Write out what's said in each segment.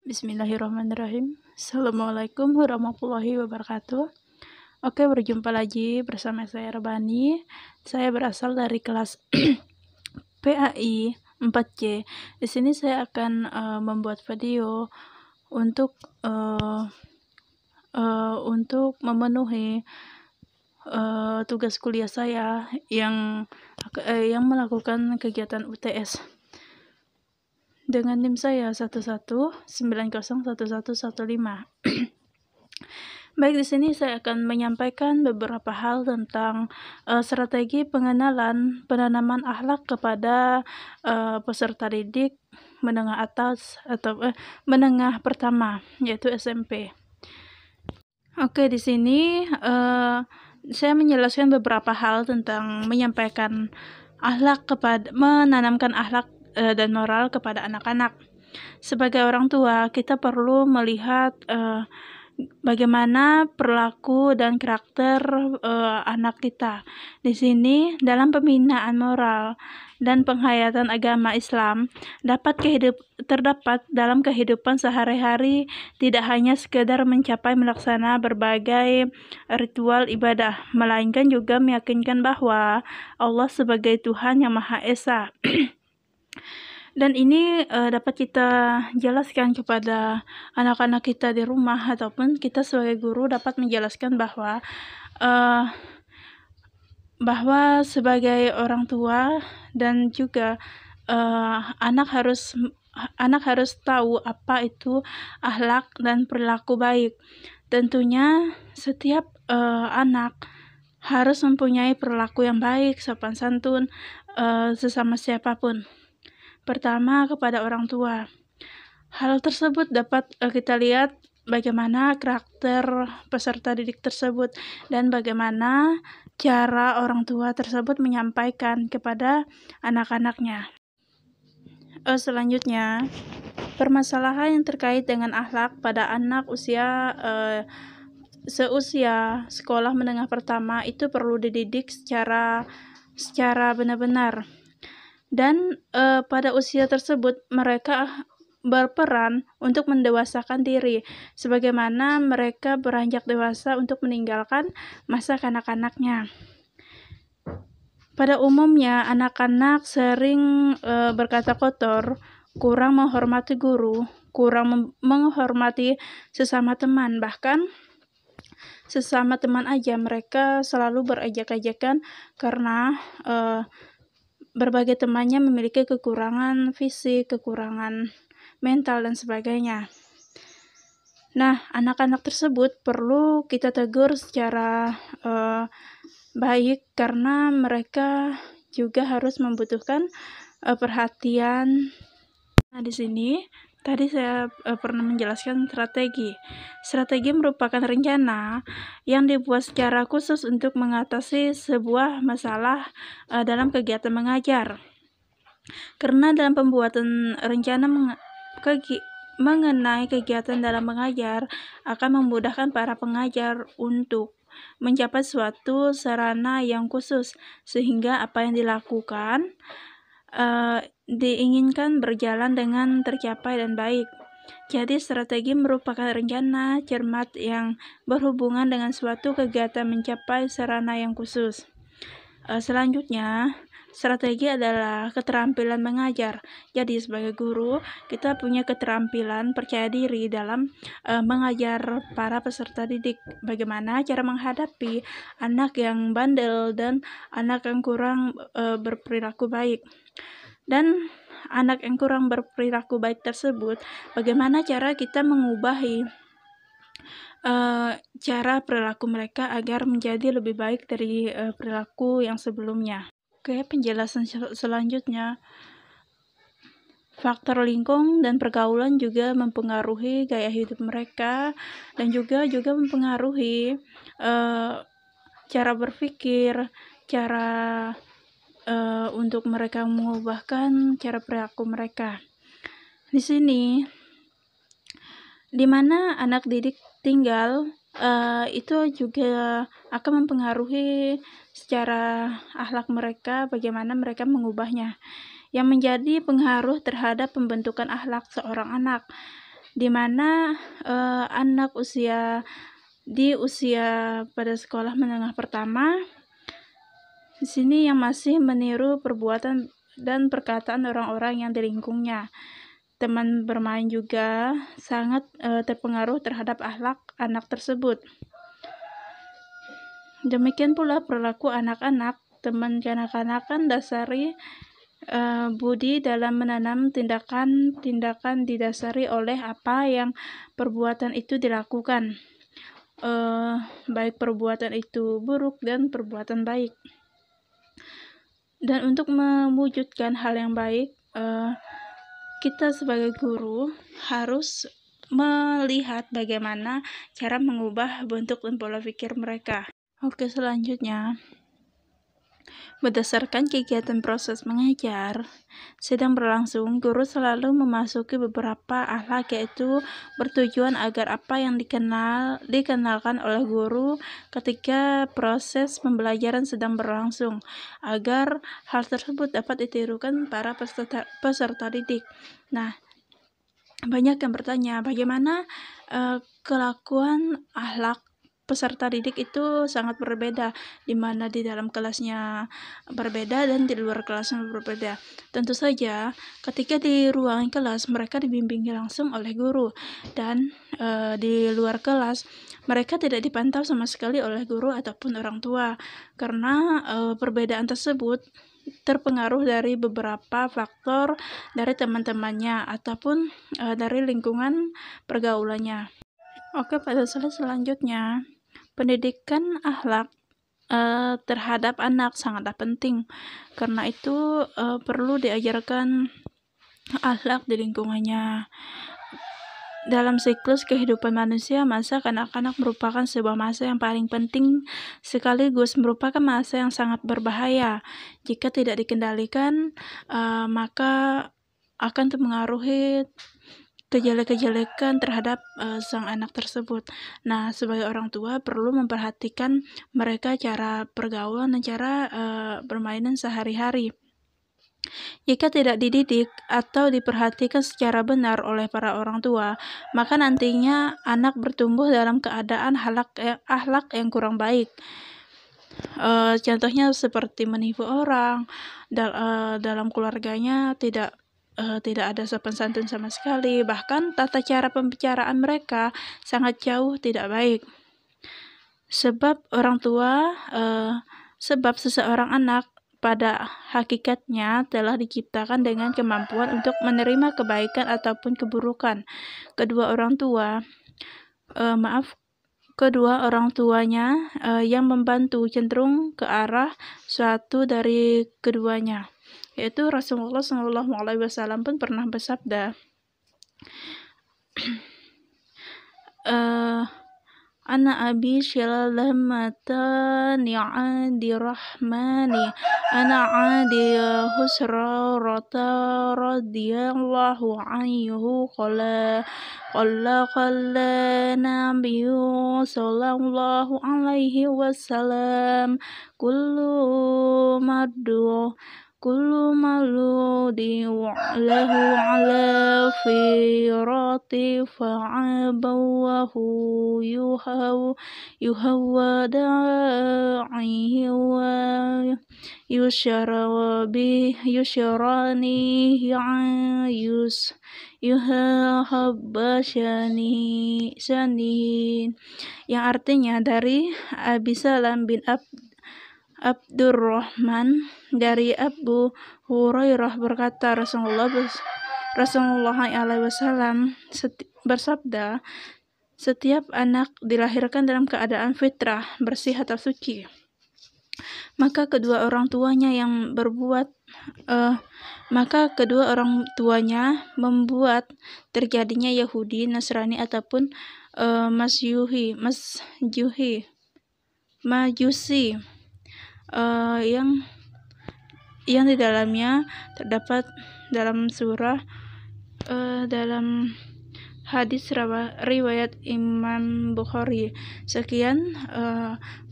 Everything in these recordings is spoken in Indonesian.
Bismillahirrahmanirrahim. Assalamualaikum warahmatullahi wabarakatuh. Oke, berjumpa lagi bersama saya Rebani. Saya berasal dari kelas PAI 4C. Di sini saya akan membuat video untuk memenuhi tugas kuliah saya yang melakukan kegiatan UTS. Dengan NIM saya 11901115. Baik, di sini saya akan menyampaikan beberapa hal tentang strategi penanaman akhlak kepada peserta didik menengah atas atau menengah pertama, yaitu SMP. Oke, di sini saya menjelaskan beberapa hal tentang menanamkan akhlak dan moral kepada anak-anak. Sebagai orang tua, kita perlu melihat bagaimana perilaku dan karakter anak kita. Di sini, dalam pembinaan moral dan penghayatan agama Islam terdapat dalam kehidupan sehari-hari, tidak hanya sekedar melaksana berbagai ritual ibadah, melainkan juga meyakinkan bahwa Allah sebagai Tuhan yang Maha Esa. Dan ini dapat kita jelaskan kepada anak-anak kita di rumah, ataupun kita sebagai guru dapat menjelaskan bahwa sebagai orang tua dan juga anak harus tahu apa itu akhlak dan perilaku baik. Tentunya setiap anak harus mempunyai perilaku yang baik, sopan santun sesama siapapun. Pertama, kepada orang tua. Hal tersebut dapat kita lihat bagaimana karakter peserta didik tersebut dan bagaimana cara orang tua tersebut menyampaikan kepada anak-anaknya. Selanjutnya, permasalahan yang terkait dengan akhlak pada anak seusia sekolah menengah pertama itu perlu dididik secara benar-benar. Dan pada usia tersebut mereka berperan untuk mendewasakan diri, sebagaimana mereka beranjak dewasa untuk meninggalkan masa kanak-kanaknya. Pada umumnya, anak-anak sering berkata kotor, kurang menghormati guru, kurang menghormati sesama teman, bahkan sesama teman aja mereka selalu berejek-ejekan karena berbagai temannya memiliki kekurangan fisik, kekurangan mental, dan sebagainya. Nah, anak-anak tersebut perlu kita tegur secara baik karena mereka juga harus membutuhkan perhatian. Nah, di sini tadi saya pernah menjelaskan strategi. Strategi merupakan rencana yang dibuat secara khusus untuk mengatasi sebuah masalah dalam kegiatan mengajar. Karena dalam pembuatan rencana mengenai kegiatan dalam mengajar akan memudahkan para pengajar untuk mencapai suatu sarana yang khusus, sehingga apa yang dilakukan diinginkan berjalan dengan tercapai dan baik. Jadi, strategi merupakan rencana cermat yang berhubungan dengan suatu kegiatan mencapai sarana yang khusus. Selanjutnya, strategi adalah keterampilan mengajar. Jadi, sebagai guru, kita punya keterampilan percaya diri dalam mengajar para peserta didik. Bagaimana cara menghadapi anak yang bandel dan anak yang kurang berperilaku baik. Dan anak yang kurang berperilaku baik tersebut, bagaimana cara kita mengubahi cara perilaku mereka agar menjadi lebih baik dari perilaku yang sebelumnya. Oke, penjelasan selanjutnya, faktor lingkungan dan pergaulan juga mempengaruhi gaya hidup mereka dan juga mempengaruhi cara berpikir, cara untuk mereka mengubahkan cara perilaku mereka. Di sini, di mana anak didik tinggal, itu juga akan mempengaruhi secara akhlak mereka, bagaimana mereka mengubahnya, yang menjadi pengaruh terhadap pembentukan akhlak seorang anak. di mana anak di usia pada sekolah menengah pertama, di sini yang masih meniru perbuatan dan perkataan orang-orang yang di lingkungnya. Teman bermain juga sangat terpengaruh terhadap akhlak anak tersebut. Demikian pula perilaku anak-anak. Teman kanak-kanakan dasari budi dalam menanam tindakan didasari oleh apa yang perbuatan itu dilakukan, baik perbuatan itu buruk dan perbuatan baik. Dan untuk mewujudkan hal yang baik, kita sebagai guru harus melihat bagaimana cara mengubah bentuk dan pola pikir mereka. Oke, selanjutnya, berdasarkan kegiatan proses mengajar sedang berlangsung, guru selalu memasuki beberapa akhlak, yaitu bertujuan agar apa yang dikenalkan oleh guru ketika proses pembelajaran sedang berlangsung, agar hal tersebut dapat ditirukan para peserta didik. Nah, banyak yang bertanya, bagaimana kelakuan akhlak peserta didik itu sangat berbeda, di mana di dalam kelasnya berbeda dan di luar kelasnya berbeda. Tentu saja ketika di ruang kelas mereka dibimbingi langsung oleh guru, dan di luar kelas mereka tidak dipantau sama sekali oleh guru ataupun orang tua, karena perbedaan tersebut terpengaruh dari beberapa faktor dari teman-temannya ataupun dari lingkungan pergaulannya. Oke, pada slide selanjutnya, pendidikan akhlak terhadap anak sangatlah penting. Karena itu perlu diajarkan akhlak di lingkungannya. Dalam siklus kehidupan manusia, masa kanak-kanak merupakan sebuah masa yang paling penting, sekaligus merupakan masa yang sangat berbahaya. Jika tidak dikendalikan, maka akan mempengaruhi kejelekan terhadap sang anak tersebut. Nah, sebagai orang tua perlu memperhatikan mereka cara pergaulan dan cara permainan sehari-hari. Jika tidak dididik atau diperhatikan secara benar oleh para orang tua, maka nantinya anak bertumbuh dalam keadaan akhlak yang kurang baik. Contohnya seperti menipu orang, dalam keluarganya tidak ada sopan santun sama sekali, bahkan tata cara pembicaraan mereka sangat jauh tidak baik. Sebab seseorang anak pada hakikatnya telah diciptakan dengan kemampuan untuk menerima kebaikan ataupun keburukan. Kedua orang tuanya yang membantu cenderung ke arah suatu dari keduanya, yaitu Rasulullah SAW pun pernah bersabda, Ana abi syalamatan adi rahmani ana adi husrarata radiyallahu anhu qala nabiyyu sallallahu alaihi wasallam kullu maludi lahu ala firati fa'abawahu yuhawada'ihi wa yusyarani yuhahabbashani, yang artinya dari Abi Salam bin Abdurrahman dari Abu Hurairah berkata, Rasulullah SAW bersabda, setiap anak dilahirkan dalam keadaan fitrah, bersih atau suci. Maka kedua orang tuanya membuat terjadinya Yahudi, Nasrani ataupun Majusi, yang di dalamnya terdapat dalam surah dalam hadis riwayat Imam Bukhari. Sekian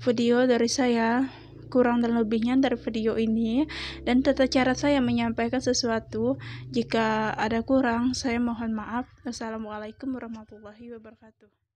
video dari saya. kurang dan lebihnya dari video ini, dan tata cara saya menyampaikan sesuatu. Jika ada kurang, saya mohon maaf. Assalamualaikum warahmatullahi wabarakatuh.